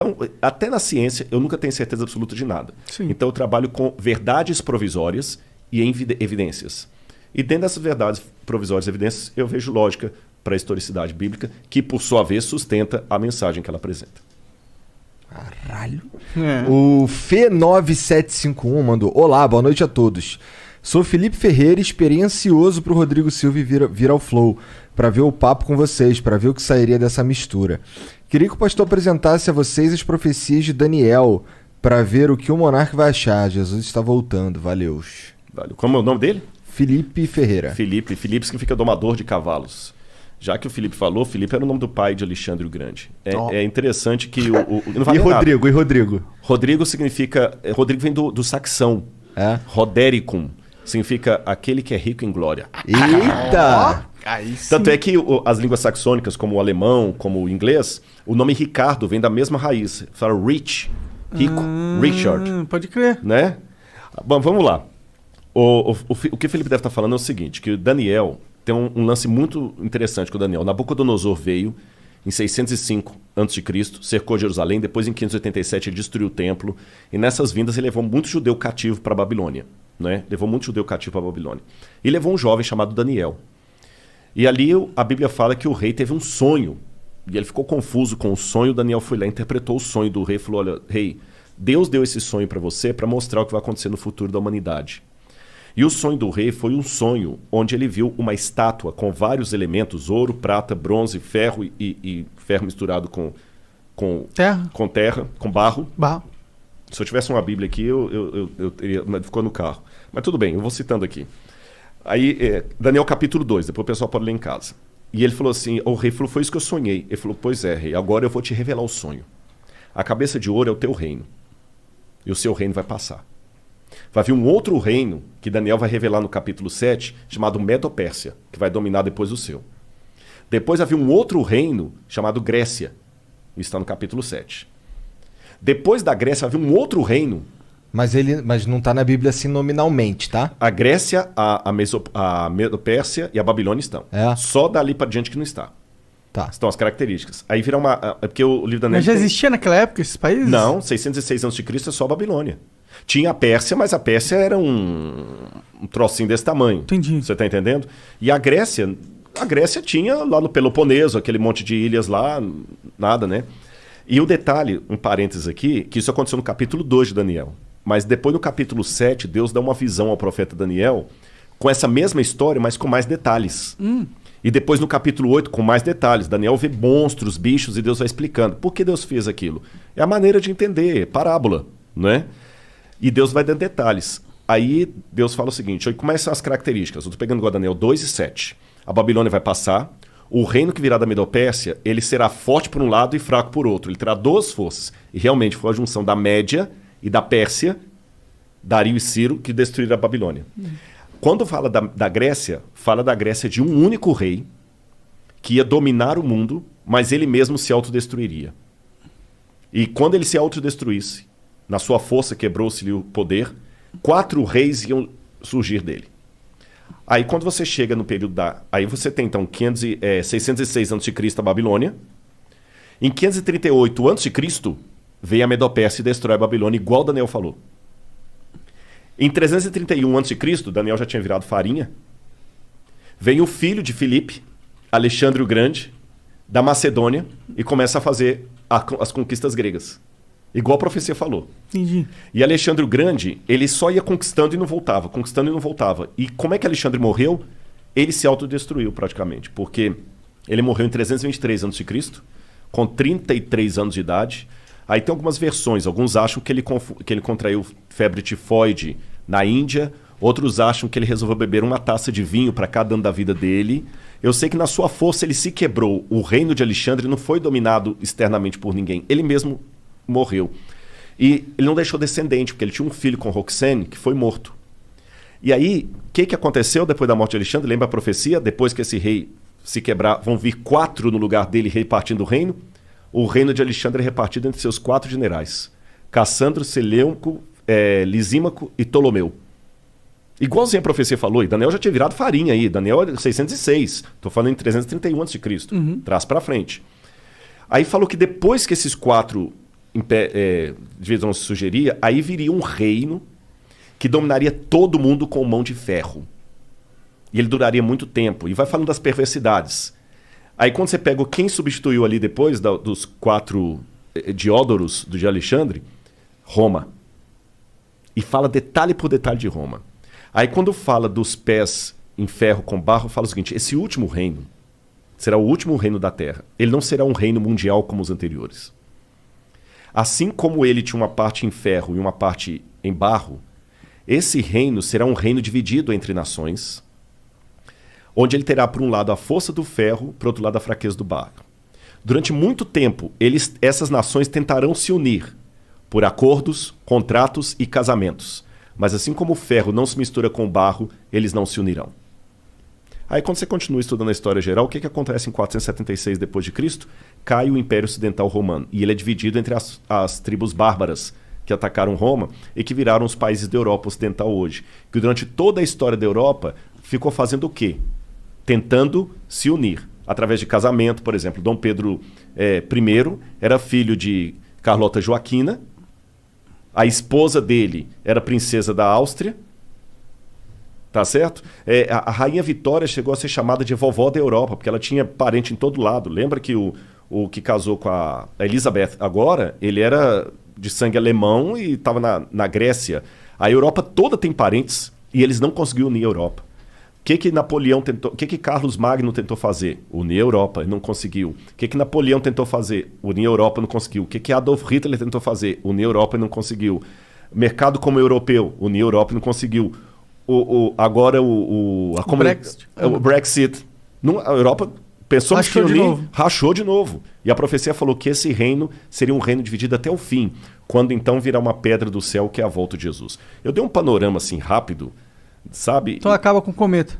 Então, até na ciência, eu nunca tenho certeza absoluta de nada. Sim. Então, eu trabalho com verdades provisórias e evidências. E dentro dessas verdades provisórias e evidências, eu vejo lógica para a historicidade bíblica, que, por sua vez, sustenta a mensagem que ela apresenta. Caralho. O Fê9751 mandou: olá, boa noite a todos. Sou Felipe Ferreira, experiencioso pro Rodrigo Silva vir ao Flow, para ver o papo com vocês, para ver o que sairia dessa mistura. Queria que o pastor apresentasse a vocês as profecias de Daniel, para ver o que o monarca vai achar. Jesus está voltando, valeu. Como é o nome dele? Felipe Ferreira. Felipe significa domador de cavalos. Já que o Felipe falou, Felipe era o nome do pai de Alexandre o Grande. É interessante que não vale E Rodrigo? Rodrigo significa... Rodrigo vem do saxão. Rodericum. Significa aquele que é rico em glória. Eita! Tanto é que as línguas saxônicas, como o alemão, como o inglês, o nome Ricardo vem da mesma raiz. Fala rich, rico, Richard. Pode crer. Né? Bom, vamos lá. O que o Felipe deve estar falando é o seguinte, que o Daniel... Tem um lance muito interessante com o Daniel. Nabucodonosor veio em 605 a.C., cercou Jerusalém, depois em 587 ele destruiu o templo, e nessas vindas ele levou muito judeu cativo para a Babilônia. Né? Levou muito judeu cativo para a Babilônia. E levou um jovem chamado Daniel. E ali a Bíblia fala que o rei teve um sonho, e ele ficou confuso com o sonho. Daniel foi lá, interpretou o sonho do rei e falou: olha, rei, Deus deu esse sonho para você para mostrar o que vai acontecer no futuro da humanidade. E o sonho do rei foi um sonho onde ele viu uma estátua com vários elementos, ouro, prata, bronze, ferro e ferro misturado com terra, com barro. Se eu tivesse uma Bíblia aqui, eu teria, mas ficou no carro. Mas tudo bem, eu vou citando aqui. Aí, Daniel capítulo 2, depois o pessoal pode ler em casa. E ele falou assim, o rei falou, foi isso que eu sonhei. Ele falou, pois é, rei, agora eu vou te revelar o sonho. A cabeça de ouro é o teu reino. E o seu reino vai passar. Vai vir um outro reino, que Daniel vai revelar no capítulo 7, chamado Medo-Pérsia, que vai dominar depois o seu. Depois vai vir um outro reino, chamado Grécia. Isso está no capítulo 7. Depois da Grécia vai vir um outro reino. Mas não está na Bíblia assim nominalmente, tá? A Grécia, a Medo-Pérsia e a Babilônia estão. Só dali para diante que não está. Tá. Estão as características. Aí vira uma... Porque o livro da Daniel... Mas já existia naquela época esses países? Não, 606 a.C. é só a Babilônia. Tinha a Pérsia, mas a Pérsia era um trocinho desse tamanho. Entendi. Você está entendendo? E a Grécia tinha lá no Peloponeso, aquele monte de ilhas lá, nada, né? E o detalhe, um parênteses aqui, que isso aconteceu no capítulo 2 de Daniel. Mas depois no capítulo 7, Deus dá uma visão ao profeta Daniel com essa mesma história, mas com mais detalhes. E depois no capítulo 8, com mais detalhes. Daniel vê monstros, bichos, e Deus vai explicando. Por que Deus fez aquilo? É a maneira de entender, parábola, né? E Deus vai dando detalhes. Aí Deus fala o seguinte, como são as características? Eu estou pegando igual Daniel 2 e 7. A Babilônia vai passar, o reino que virá da Medo-Pérsia, ele será forte por um lado e fraco por outro. Ele terá duas forças. E realmente foi a junção da Média e da Pérsia, Dario e Ciro, que destruíram a Babilônia. Quando fala da Grécia, fala da Grécia de um único rei que ia dominar o mundo, mas ele mesmo se autodestruiria. E quando ele se autodestruísse, na sua força quebrou-se-lhe o poder, 4 reis iam surgir dele. Aí quando você chega no período Aí você tem então 606 a.C. a Babilônia. Em 538 a.C. veio a Medo-Pérsia e destrói a Babilônia, igual Daniel falou. Em 331 a.C., Daniel já tinha virado farinha. Vem o filho de Filipe, Alexandre o Grande, da Macedônia, e começa a fazer as conquistas gregas. Igual a profecia falou. Entendi. E Alexandre o Grande, ele só ia conquistando e não voltava, conquistando e não voltava. E como é que Alexandre morreu? Ele se autodestruiu praticamente, porque ele morreu em 323 a.C., com 33 anos de idade. Aí tem algumas versões, alguns acham que ele contraiu febre tifoide na Índia, outros acham que ele resolveu beber uma taça de vinho para cada ano da vida dele. Eu sei que na sua força ele se quebrou. O reino de Alexandre não foi dominado externamente por ninguém, ele mesmo morreu. E ele não deixou descendente, porque ele tinha um filho com Roxane que foi morto. E aí, o que aconteceu depois da morte de Alexandre? Lembra a profecia? Depois que esse rei se quebrar, vão vir 4 no lugar dele repartindo o reino. O reino de Alexandre é repartido entre seus 4 generais. Cassandro, Seleuco, Lisímaco e Ptolomeu. Igualzinho a profecia falou, e Daniel já tinha virado farinha aí. Daniel é 606, estou falando em 331 a.C., traz para frente. Aí falou que depois que esses 4 divisão se sugeria, aí viria um reino que dominaria todo mundo com mão de ferro. E ele duraria muito tempo. E vai falando das perversidades. Aí quando você pega quem substituiu ali depois dos 4 Diódoros de Alexandre, Roma. E fala detalhe por detalhe de Roma. Aí quando fala dos pés em ferro com barro, fala o seguinte: esse último reino será o último reino da Terra. Ele não será um reino mundial como os anteriores. Assim como ele tinha uma parte em ferro e uma parte em barro, esse reino será um reino dividido entre nações, onde ele terá, por um lado, a força do ferro, por outro lado, a fraqueza do barro. Durante muito tempo, essas nações tentarão se unir por acordos, contratos e casamentos. Mas assim como o ferro não se mistura com o barro, eles não se unirão. Aí quando você continua estudando a história geral, o que acontece em 476 d.C.? Cai o Império Ocidental Romano. E ele é dividido entre as tribos bárbaras que atacaram Roma e que viraram os países da Europa Ocidental hoje. Que durante toda a história da Europa ficou fazendo o quê? Tentando se unir. Através de casamento, por exemplo. Dom Pedro I era filho de Carlota Joaquina. A esposa dele era princesa da Áustria. Tá certo? A Rainha Vitória chegou a ser chamada de vovó da Europa, porque ela tinha parente em todo lado. Lembra que o que casou com a Elizabeth agora, ele era de sangue alemão e estava na Grécia. A Europa toda tem parentes e eles não conseguiram unir a Europa. O que Napoleão tentou? O que Carlos Magno tentou fazer? Unir a Europa, ele não conseguiu. O que Napoleão tentou fazer? Unir a Europa, não conseguiu. O que Adolf Hitler tentou fazer? Unir a Europa, não conseguiu. Mercado como europeu, unir a Europa, não conseguiu. Agora o Brexit. A Europa pensou que unir, rachou de novo. E a profecia falou que esse reino seria um reino dividido até o fim, quando então virá uma pedra do céu que é a volta de Jesus. Eu dei um panorama assim rápido, sabe? Então acaba com o cometa.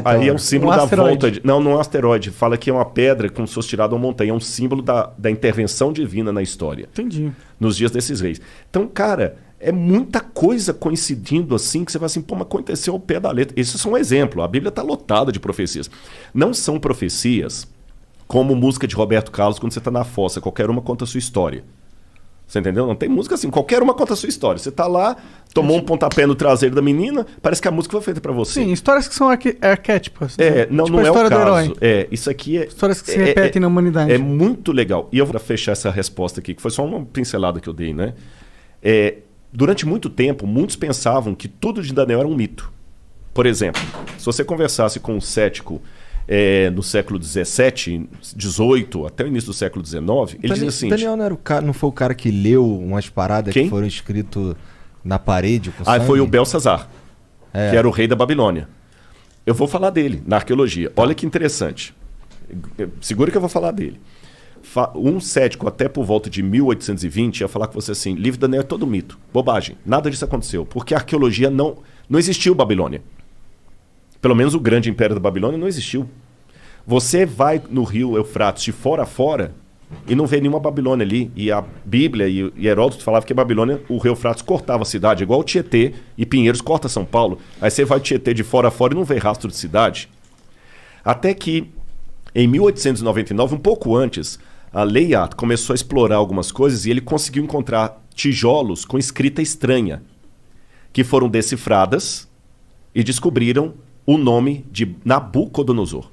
Aí é um símbolo da volta. Não é um asteroide. Fala que é uma pedra como se fosse tirada uma montanha. É um símbolo da intervenção divina na história. Entendi. Nos dias desses reis. Então, cara, é muita coisa coincidindo assim que você vai assim, mas aconteceu ao pé da letra. Isso é só um exemplo. A Bíblia está lotada de profecias. Não são profecias como música de Roberto Carlos quando você está na fossa. Qualquer uma conta a sua história. Você entendeu? Não tem música assim. Qualquer uma conta a sua história. Você tá lá, tomou um pontapé no traseiro da menina, parece que a música foi feita pra você. Sim, histórias que são arquétipas. Né? Não é o caso. Isso aqui é... Histórias que se repetem na humanidade. É muito legal. E eu vou fechar essa resposta aqui, que foi só uma pincelada que eu dei, né? Durante muito tempo, muitos pensavam que tudo de Daniel era um mito. Por exemplo, se você conversasse com um cético no século XVII, XVIII, até o início do século XIX, ele dizia assim... Daniel não foi o cara que leu umas paradas que foram escritas na parede com sangue? Foi o Belsazar, que era o rei da Babilônia. Eu vou falar dele na arqueologia. Olha que interessante. Segura que eu vou falar dele. Um cético até por volta de 1820 ia falar com você assim: livro de Daniel é todo mito, bobagem, nada disso aconteceu, porque a arqueologia não existiu Babilônia. Pelo menos o grande império da Babilônia não existiu. Você vai no rio Eufrates de fora a fora e não vê nenhuma Babilônia ali. E a Bíblia e Heródoto falavam que a Babilônia, o rio Eufrates cortava a cidade, igual o Tietê e Pinheiros corta São Paulo. Aí você vai o Tietê de fora a fora e não vê rastro de cidade. Até que, em 1899, um pouco antes, a Layard começou a explorar algumas coisas e ele conseguiu encontrar tijolos com escrita estranha, que foram decifradas e descobriram o nome de Nabucodonosor.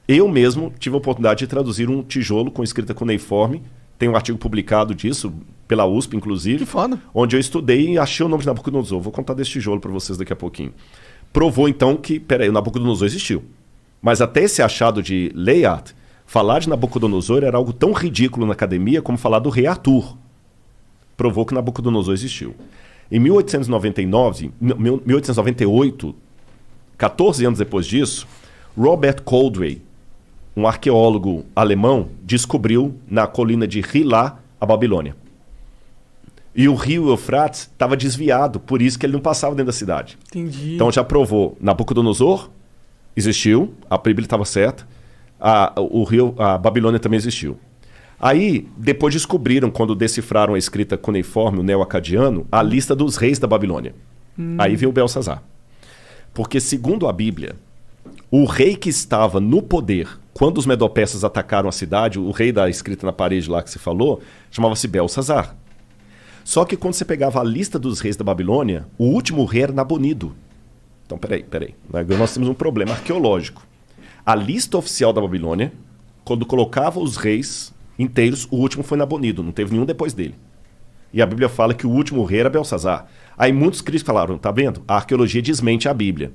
Eu mesmo tive a oportunidade de traduzir um tijolo com escrita cuneiforme. Tem um artigo publicado disso, pela USP, inclusive. Que foda. Onde eu estudei e achei o nome de Nabucodonosor. Vou contar desse tijolo para vocês daqui a pouquinho. Provou, então, que, o Nabucodonosor existiu. Mas até esse achado de Layard, falar de Nabucodonosor era algo tão ridículo na academia como falar do rei Arthur. Provou que Nabucodonosor existiu. Em 1898, 14 anos depois disso, Robert Coldray, um arqueólogo alemão, descobriu na colina de Hilá a Babilônia. E o rio Eufrates estava desviado, por isso que ele não passava dentro da cidade. Entendi. Então já provou, Nabucodonosor existiu, a Bíblia estava certa, a Babilônia também existiu. Aí, depois descobriram, quando decifraram a escrita cuneiforme, o neo-acadiano, a lista dos reis da Babilônia. Aí veio o Belsazar. Porque, segundo a Bíblia, O rei que estava no poder, quando os medo-persas atacaram a cidade, o rei da escrita na parede lá que se falou, chamava-se Belsazar. Só que quando você pegava a lista dos reis da Babilônia, o último rei era Nabonido. Então, peraí. Agora nós temos um problema arqueológico. A lista oficial da Babilônia, quando colocava os reis inteiros, o último foi Nabonido, não teve nenhum depois dele. E a Bíblia fala que o último rei era Belsazar. Aí muitos críticos falaram, tá vendo? A arqueologia desmente a Bíblia.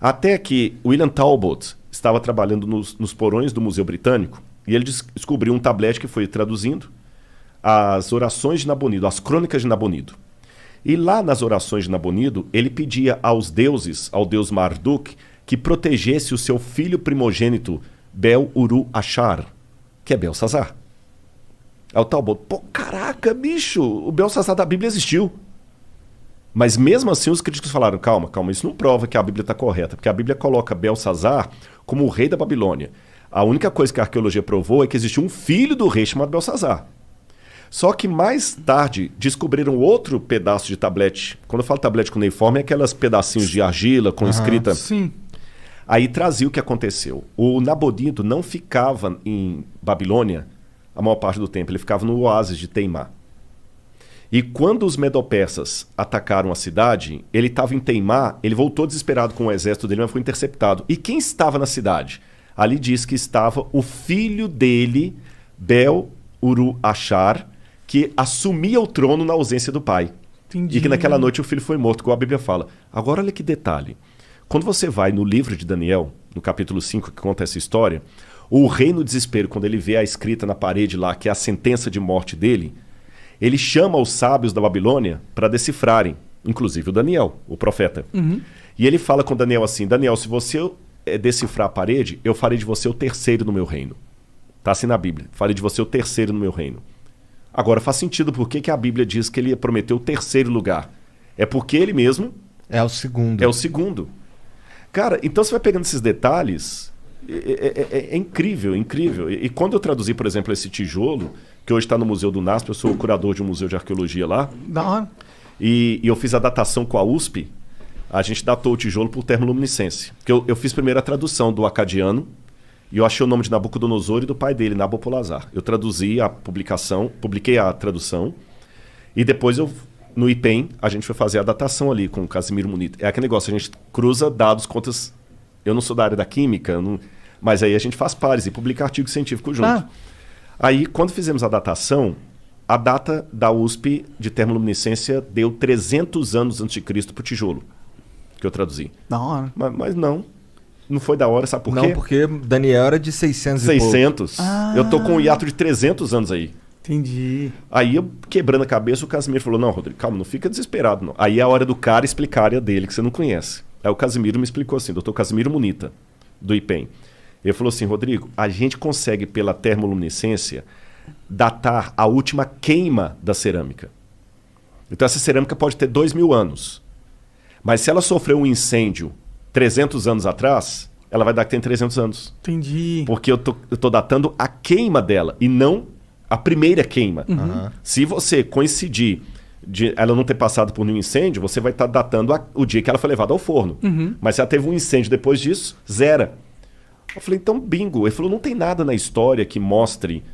Até que William Talbot estava trabalhando nos porões do Museu Britânico e ele descobriu um tablete que foi traduzindo as orações de Nabonido, as crônicas de Nabonido. E lá nas orações de Nabonido, ele pedia aos deuses, ao deus Marduk, que protegesse o seu filho primogênito, Bel-Uru-Achar, que é Belsazar. Aí o Talbot, caraca, bicho, o Belsazar da Bíblia existiu. Mas mesmo assim os críticos falaram, calma, isso não prova que a Bíblia está correta, porque a Bíblia coloca Belsazar como o rei da Babilônia. A única coisa que a arqueologia provou é que existiu um filho do rei chamado Belsazar. Só que mais tarde descobriram outro pedaço de tablete. Quando eu falo tablete cuneiforme, é aquelas pedacinhos de argila com escrita. Sim. Aí trazia o que aconteceu. O Nabonido não ficava em Babilônia a maior parte do tempo, ele ficava no oásis de Teimá. E quando os medo-persas atacaram a cidade, ele estava em Teimá, ele voltou desesperado com o exército dele, mas foi interceptado. E quem estava na cidade? Ali diz que estava o filho dele, Bel-Uru-Achar, que assumia o trono na ausência do pai. Entendi. E que naquela noite o filho foi morto, como a Bíblia fala. Agora olha que detalhe. Quando você vai no livro de Daniel, no capítulo 5, que conta essa história, o rei no desespero, quando ele vê a escrita na parede lá, que é a sentença de morte dele, ele chama os sábios da Babilônia para decifrarem, inclusive o Daniel, o profeta. Uhum. E ele fala com Daniel assim, Daniel, se você decifrar a parede, eu farei de você o terceiro no meu reino. Está assim na Bíblia, farei de você o terceiro no meu reino. Agora faz sentido por que a Bíblia diz que ele prometeu o terceiro lugar. É porque ele mesmo é o segundo. É o segundo. Cara, então você vai pegando esses detalhes, é incrível, incrível. E quando eu traduzi, por exemplo, esse tijolo, que hoje está no Museu do NASP, eu sou o curador de um museu de arqueologia lá. Da hora. E eu fiz a datação com a USP, a gente datou o tijolo por termoluminescência. Porque eu fiz primeiro a tradução do acadiano, e eu achei o nome de Nabucodonosor e do pai dele, Nabopolassar. Eu traduzi a publicação, publiquei a tradução, e depois no IPEM, a gente foi fazer a datação ali com o Casimiro Munita. É aquele negócio, a gente cruza dados, contas. Eu não sou da área da química, mas aí a gente faz pares e publica artigo científico junto. Ah. Aí, quando fizemos a datação, a data da USP de termoluminescência deu 300 anos antes de Cristo para o tijolo, que eu traduzi. Da hora. Mas não foi da hora, sabe por quê? Não, porque Daniel era de 600 e pouco. 600. Eu tô com um hiato de 300 anos aí. Entendi. Aí eu, quebrando a cabeça, o Casimiro falou, não, Rodrigo, calma, não fica desesperado, não. Aí é a hora do cara explicar a área dele, que você não conhece. Aí o Casimiro me explicou assim, doutor Casimiro Munita, do IPEM. Ele falou assim, Rodrigo, a gente consegue, pela termoluminescência, datar a última queima da cerâmica. Então essa cerâmica pode ter 2.000 anos. Mas se ela sofreu um incêndio 300 anos atrás, ela vai dar que tem 300 anos. Entendi. Porque eu tô datando a queima dela e não a primeira queima. Uhum. Se você coincidir de ela não ter passado por nenhum incêndio, você vai estar datando o dia que ela foi levada ao forno. Uhum. Mas se ela teve um incêndio depois disso, zera. Eu falei, então bingo. Ele falou, não tem nada na história que mostre.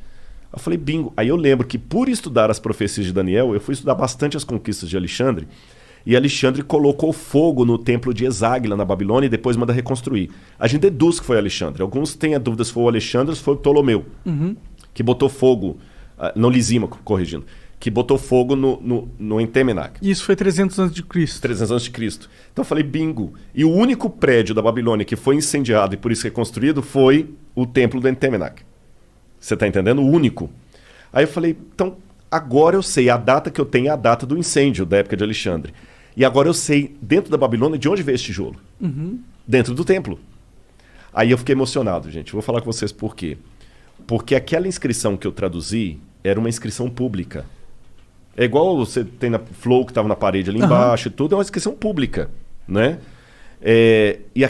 Eu falei, bingo. Aí eu lembro que por estudar as profecias de Daniel, eu fui estudar bastante as conquistas de Alexandre, e Alexandre colocou fogo no templo de Eságuila, na Babilônia, e depois manda reconstruir. A gente deduz que foi Alexandre. Alguns têm a dúvida se foi o Alexandre ou se foi o Ptolomeu, que botou fogo, não Lisímaco, corrigindo, que botou fogo no Entemenac. Isso foi 300 anos de Cristo. 300 anos de Cristo. Então eu falei, bingo. E o único prédio da Babilônia que foi incendiado e por isso reconstruído foi o templo do Entemenac. Você está entendendo? O único. Aí eu falei, então agora eu sei, a data que eu tenho é a data do incêndio da época de Alexandre. E agora eu sei, dentro da Babilônia, de onde veio esse tijolo. Dentro do templo. Aí eu fiquei emocionado, gente. Vou falar com vocês por quê. Porque aquela inscrição que eu traduzi era uma inscrição pública. É igual você tem na Flow, que estava na parede ali embaixo e tudo, é uma inscrição pública, né? E